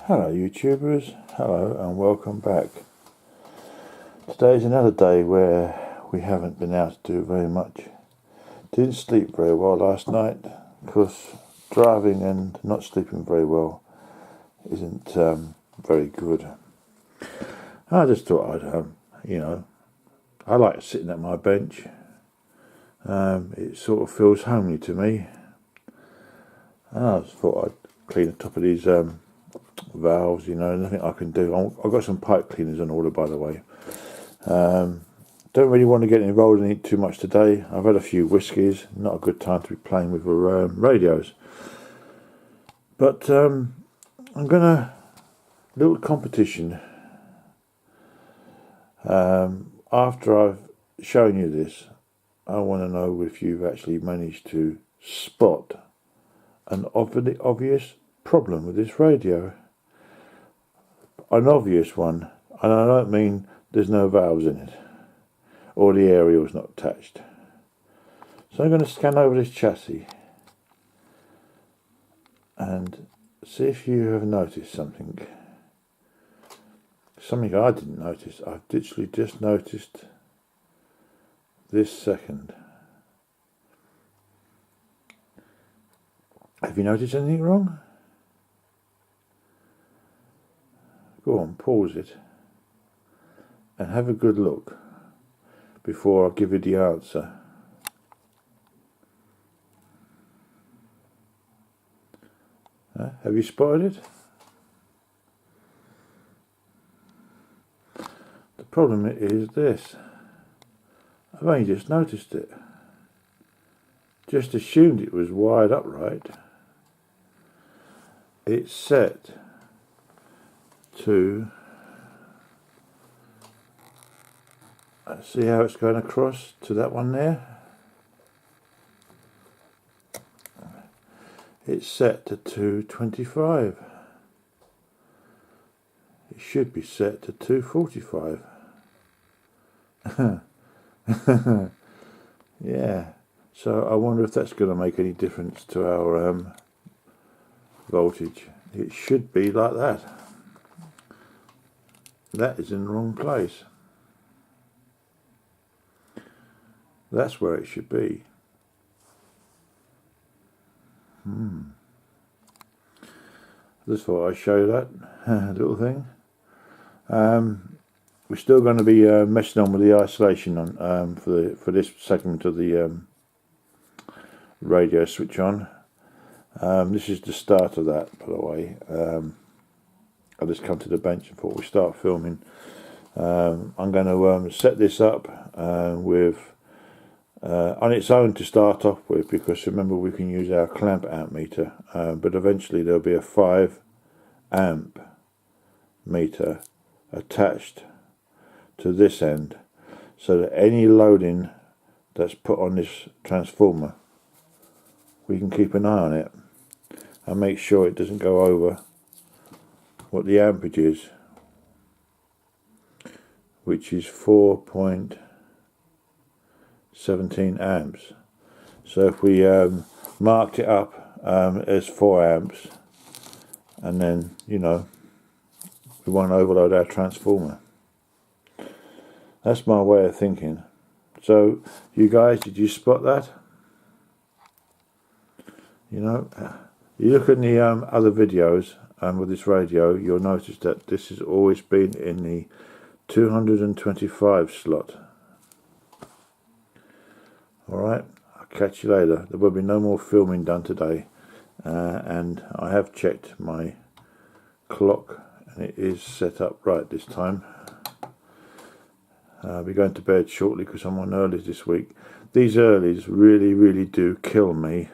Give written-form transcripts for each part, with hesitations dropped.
Hello YouTubers, hello and welcome back. Today's another day where we haven't been able to do very much. Didn't sleep very well last night because driving and not sleeping very well isn't very good. I just thought I'd, I like sitting at my bench. It sort of feels homely to me. And I just thought I'd clean the top of these valves, nothing I can do. I've got some pipe cleaners on order, by the way. Don't really want to get involved in it too much today. I've had a few whiskies, not a good time to be playing with radios. But I'm gonna little competition. After I've shown you this, I want to know if you've actually managed to spot an obvious problem with this radio. An obvious one, and I don't mean there's no valves in it or the aerial's not attached. So I'm going to scan over this chassis and see if you have noticed something. Something I didn't notice. I've literally just noticed this second. Have you noticed anything wrong? Go on, pause it and have a good look before I give you the answer. Have you spotted it? The problem is this. I've only just noticed it. Just assumed it was wired upright. It's set to, see how it's going across to that one there? It's set to 225. It should be set to 245. Yeah, so I wonder if that's going to make any difference to our voltage. It should be like that. That is in the wrong place. That's where it should be. Just thought I'd show you that little thing. We're still going to be messing on with the isolation on for this segment of the radio switch on. This is the start of that, by the way. I just come to the bench and thought we'd start filming. I'm going to set this up with on its own to start off with, because remember we can use our clamp amp meter, but eventually there'll be a 5 amp meter attached to this end, so that any loading that's put on this transformer, we can keep an eye on it and make sure it doesn't go over what the ampage is, which is 4.17 amps. So if we marked it up as 4 amps, and then we won't overload our transformer. That's my way of thinking. So you guys, did you spot that? You look at the other videos with this radio, you'll notice that this has always been in the 225 slot. Alright, I'll catch you later. There will be no more filming done today, and I have checked my clock and it is set up right this time. I'll be going to bed shortly because I'm on earlies this week. These earlies really do kill me.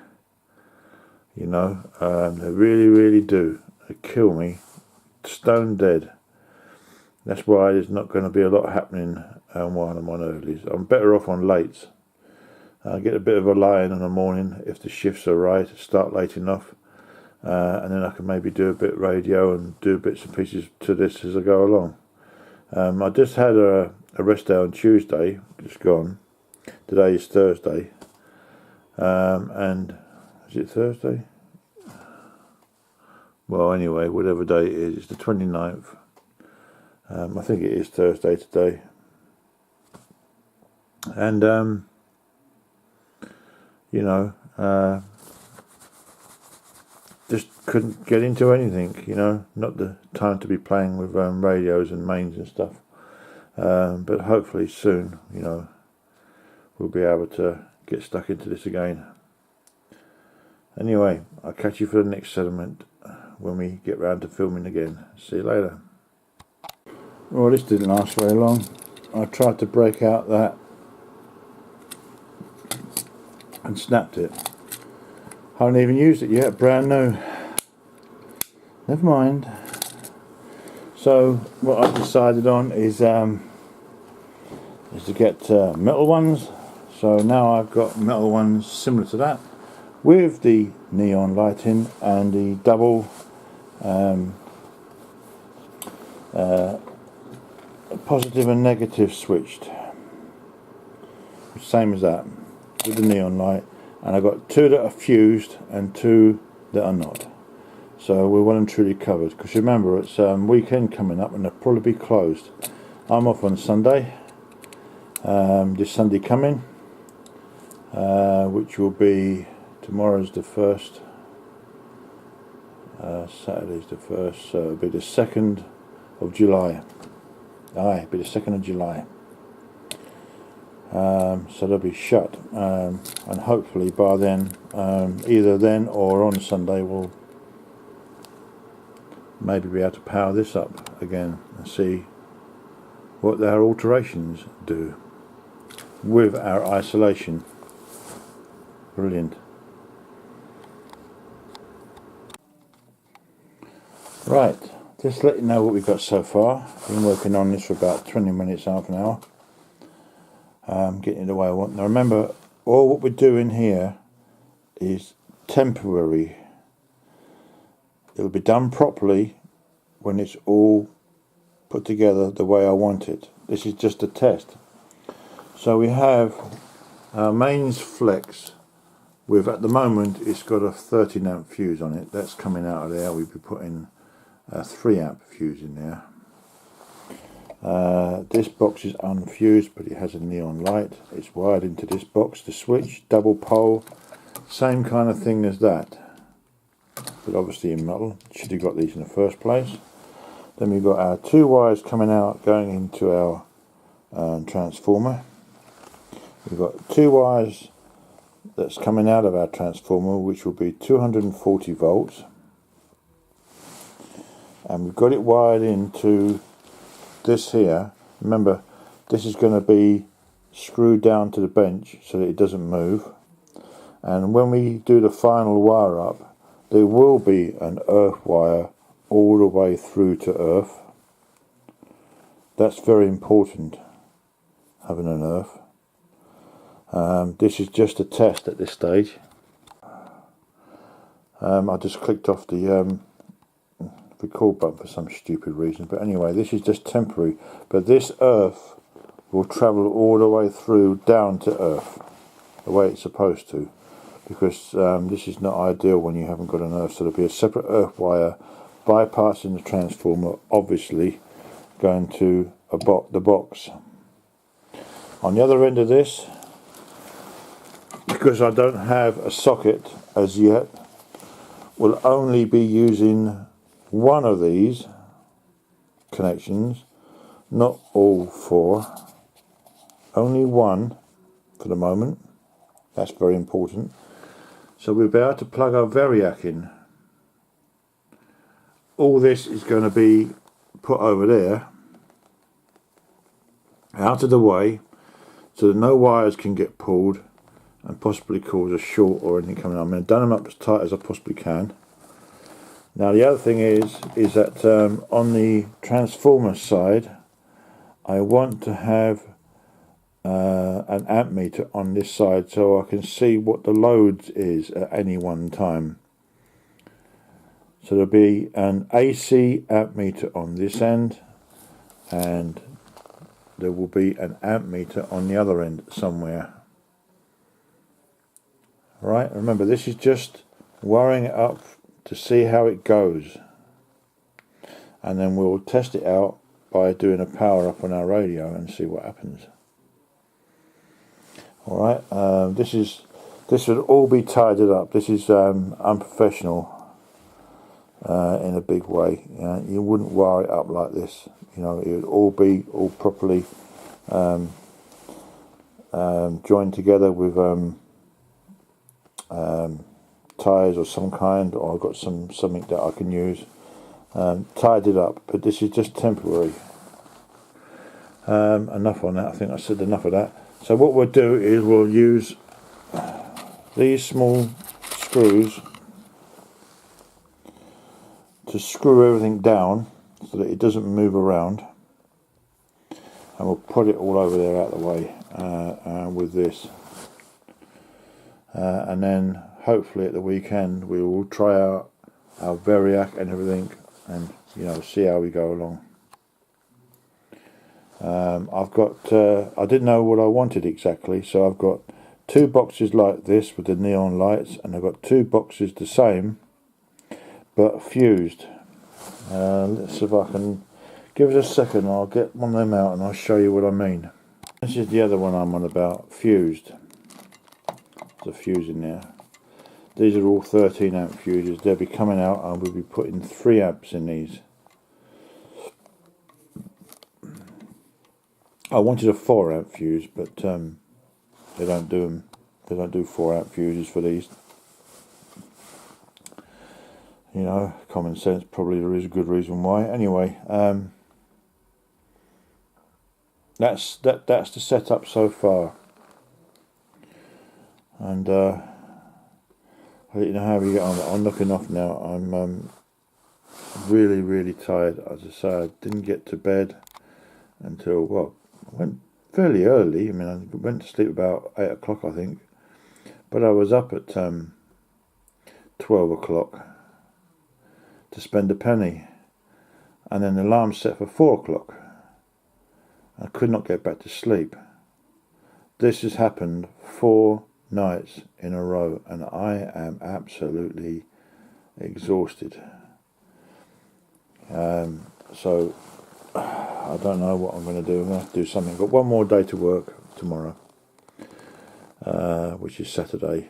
They really do. They kill me stone dead. That's why there's not going to be a lot happening while I'm on earlies. I'm better off on lates. I get a bit of a lie-in the morning if the shifts are right, start late enough, and then I can maybe do a bit of radio and do bits and pieces to this as I go along. I just had a rest day on Tuesday, just gone. Today is Thursday, and is it Thursday? well, anyway, whatever day it is, it's the 29th. I think it is Thursday today. And, you know, just couldn't get into anything, you know, not the time to be playing with radios and mains and stuff. But hopefully soon, you know, we'll be able to get stuck into this again. Anyway, I'll catch you for the next segment when we get round to filming again. See you later. Well, this didn't last very long. I tried to break out that and snapped it. I haven't even used it yet, brand new. Never mind. So what I've decided on is to get metal ones. So now I've got metal ones similar to that, with the neon lighting and the double positive and negative switched. Same as that, with the neon light. And I've got 2 that are fused and 2 that are not. So we're well and truly covered. Because remember, it's weekend coming up and they'll probably be closed. I'm off on Sunday. This Sunday coming. Which will be, tomorrow's the 1st. Saturday's the 1st. So it'll be the 2nd of July. Aye, it'll be the 2nd of July. So they'll be shut, and hopefully by then, either then or on Sunday, we'll maybe be able to power this up again and see what our alterations do with our isolation. Brilliant. Right, just to let you know what we've got so far. Been working on this for about 20 minutes, half an hour. Getting it the way I want. Now remember, all what we're doing here is temporary. It'll be done properly when it's all put together the way I want it. This is just a test. So we have our mains flex with, at the moment, it's got a 13 amp fuse on it. That's coming out of there. We'll be putting a 3 amp fuse in there. This box is unfused, but it has a neon light. It's wired into this box, the switch, double pole, same kind of thing as that, but obviously in metal. Should have got these in the first place. Then we've got our 2 wires coming out, going into our transformer. We've got 2 wires that's coming out of our transformer, which will be 240 volts, and we've got it wired into this here. Remember, this is going to be screwed down to the bench so that it doesn't move, and when we do the final wire up, there will be an earth wire all the way through to earth. That's very important, having an earth. This is just a test at this stage. I just clicked off the record button for some stupid reason, but anyway, this is just temporary, but this earth will travel all the way through down to earth the way it's supposed to, because this is not ideal when you haven't got an earth. So there'll be a separate earth wire bypassing the transformer, obviously going to the box. On the other end of this, because I don't have a socket as yet, we'll only be using one of these connections, not all 4, only one for the moment. That's very important. So we'll be able to plug our Variac in. All this is going to be put over there, out of the way, so that no wires can get pulled and possibly cause a short or anything coming out. I'm going to done them up as tight as I possibly can. Now the other thing is that on the transformer side, I want to have an amp meter on this side so I can see what the load is at any one time. So there'll be an AC amp meter on this end, and there will be an amp meter on the other end somewhere. Right, remember this is just wiring it up to see how it goes, and then we'll test it out by doing a power up on our radio and see what happens. Alright, this would all be tidied up. This is unprofessional in a big way. You wouldn't wire it up like this. You know, it would all be properly joined together with ties or some kind, or I've got something that I can use. Tied it up, but this is just temporary. Enough on that. I think I said enough of that. So what we'll do is we'll use these small screws to screw everything down so that it doesn't move around, and we'll put it all over there out of the way with this, and then hopefully at the weekend we will try out our Variac and everything, and you know, see how we go along. I've got I didn't know what I wanted exactly, so I've got 2 boxes like this with the neon lights, and I've got 2 boxes the same but fused. Let's see if I can give it a second. I'll get one of them out and I'll show you what I mean. This is the other one I'm on about, fused. There's a fuse in there. These are all 13 amp fuses. They'll be coming out, and we'll be putting 3 amps in these. I wanted a 4 amp fuse, but they don't do them. They don't do 4 amp fuses for these. You know, common sense. Probably there is a good reason why. Anyway, that's the setup so far, and I don't know how we get on. I'm looking off now. I'm really tired. As I say, I didn't get to bed until, well, I went fairly early. I mean, I went to sleep about 8 o'clock, I think, but I was up at 12 o'clock to spend a penny, and then the alarm set for 4 o'clock. I could not get back to sleep. This has happened 4 nights in a row, and I am absolutely exhausted. So I don't know what I'm going to do. I'm going to have to do something. I've got one more day to work tomorrow, which is Saturday.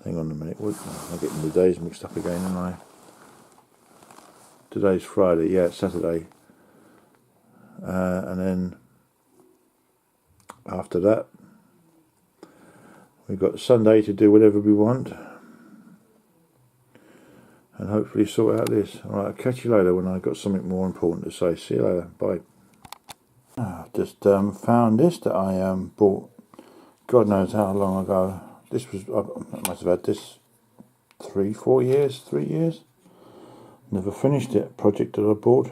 Hang on a minute. I'm getting the days mixed up again, am I? Today's Friday. Yeah, it's Saturday. And then after that, we've got Sunday to do whatever we want, and hopefully sort out this. Alright, I'll catch you later when I've got something more important to say. See you later. Bye. I've just found this that I bought God knows how long ago. This was, I must have had this 3 years. Never finished it. Project that I bought.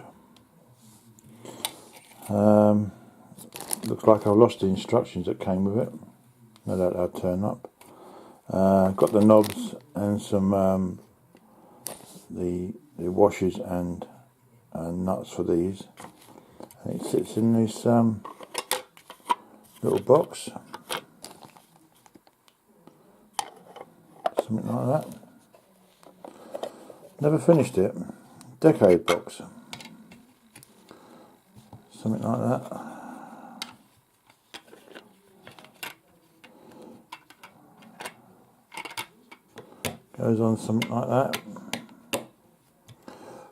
Looks like I've lost the instructions that came with it. No doubt they'll turn up. Got the knobs and some the washers and nuts for these. And it sits in this little box. Something like that. Never finished it. Decade box. Something like that. Goes on something like that.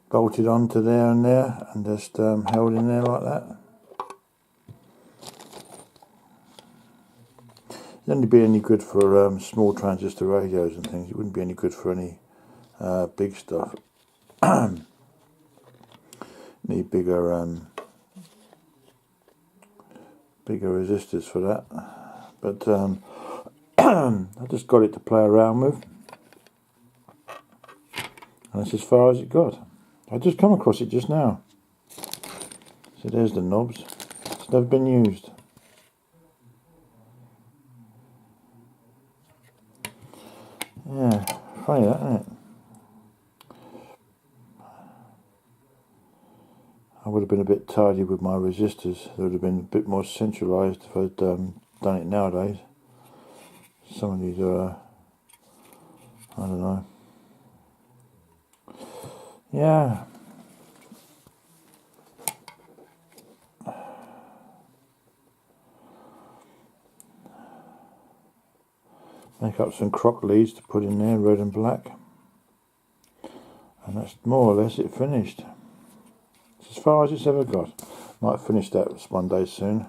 Bolted onto there and there, and just held in there like that. It'd only be any good for small transistor radios and things. It wouldn't be any good for any big stuff. Need bigger resistors for that. But I just got it to play around with, and that's as far as it got. I just come across it just now. So there's the knobs. It's never been used. Yeah, funny that, isn't it? I would have been a bit tidy with my resistors. They would have been a bit more centralised if I'd done it nowadays. Some of these are I don't know. Yeah. Make up some crock leads to put in there, red and black. And that's more or less it finished. It's as far as it's ever got. Might finish that one day soon.